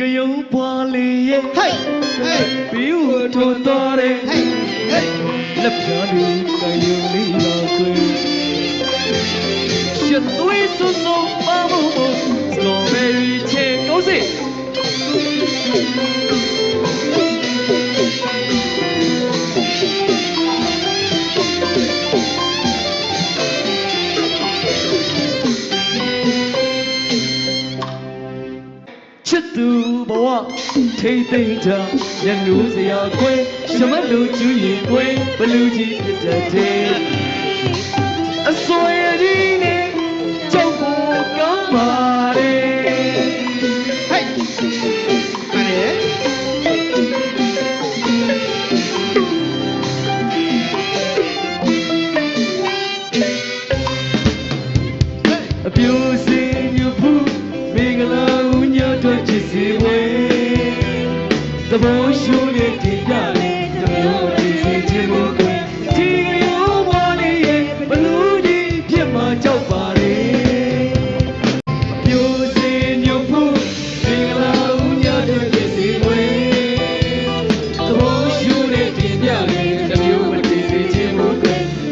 ကယုံပွားလေးရဲ့ ဟဲ့ဟဲ့ ပြီးဝထွန်သွားတယ် ဟဲ့ဟဲ့ လက်ပြားလေးကယုံလေးပါခွေရှစ်သွေးစွန်းစွန်းပါမို့စတော်ဘယ်ရီချေကောင်းစီချစ်သူဘဝထိမ့်သိမ့်ချရနူးစရာခွေရှမတ်လူကျူရင်ခွေဘလူကြီးပြတတ်တဲ့အစွဲရည်နဲ့ကြောက်ဖို့ကောင်းပါတယ်ဟဲ့မနေအပြိုစင်ညဘူးမင်္ဂလာဦးညတို့ချစ်စီဝေးသဘောရှိုးနဲ့တင်ပြလေတမျိုးတည်စီခြင်းကိုဒီလိုပါလေဘလူကြီးဖြစ်မှာကြောက်ပါလေအပြိုစင်ညဘူးမင်္ဂလာဦးညတို့ချစ်စီဝေးသဘောရှိုးနဲ့တင်ပြလေတမျိုးတည်စီခြင်းကို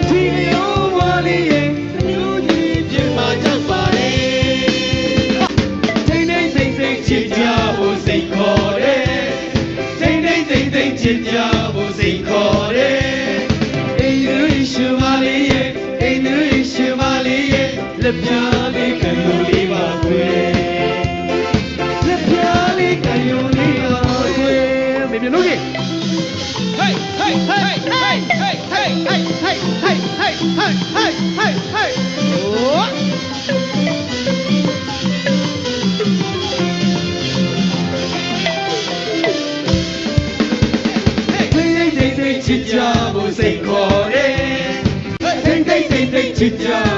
ဒီလိုပါလေဘလူကြီးဖြစ်မှာကြောက်ပါလေချစ်ကြဖို့စိတ်ခေါ်တယ်စိတ်သိမ့်ချစ်ကြဖို့စိတ်ခေါ်တယ်အိမ်ရွေးရှူမလေးရဲ့အိမ်ရွေးရှူမလေးရဲ့လက်ပြားလေးကယုံလေးပါခွေလက်ပြားလေးကယုံလေးပါခွေမေပြလို့ကြီးဟေးဟေးဟေးဟေးဟေးဟေးဟေးဟေးဟေးဟေးဟေးဟေးဟေးဟေးဟေးဟိုချစ်ကြဖို့စိတ်ခေါ်တယ်စိတ်ချစ်ကြ